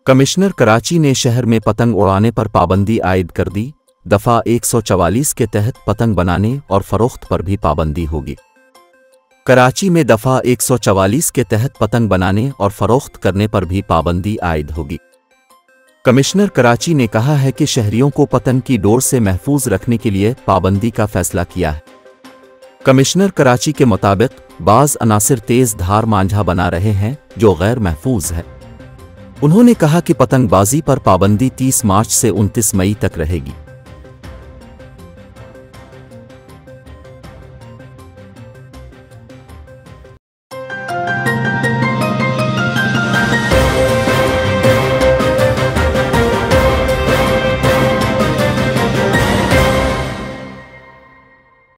Commissioner Karachi ने शहर में पतंग उड़ाने पर पाबंदी आयद कर दी। दफ़ा 144 के तहत पतंग बनाने और फरोख्त पर भी पाबंदी होगी। कराची में दफ़ा 144 के तहत पतंग बनाने और फरोख्त करने पर भी पाबंदी आयद होगी। कमिश्नर कराची ने कहा है कि शहरियों को पतंग की डोर से महफूज रखने के लिए पाबंदी का फैसला किया है। कमिश्नर कराची के मुताबिक बाज़ अनासिर तेज़ धार मांझा बना रहे हैं जो गैर महफूज है। उन्होंने कहा कि पतंगबाजी पर पाबंदी 30 मार्च से 29 मई तक रहेगी।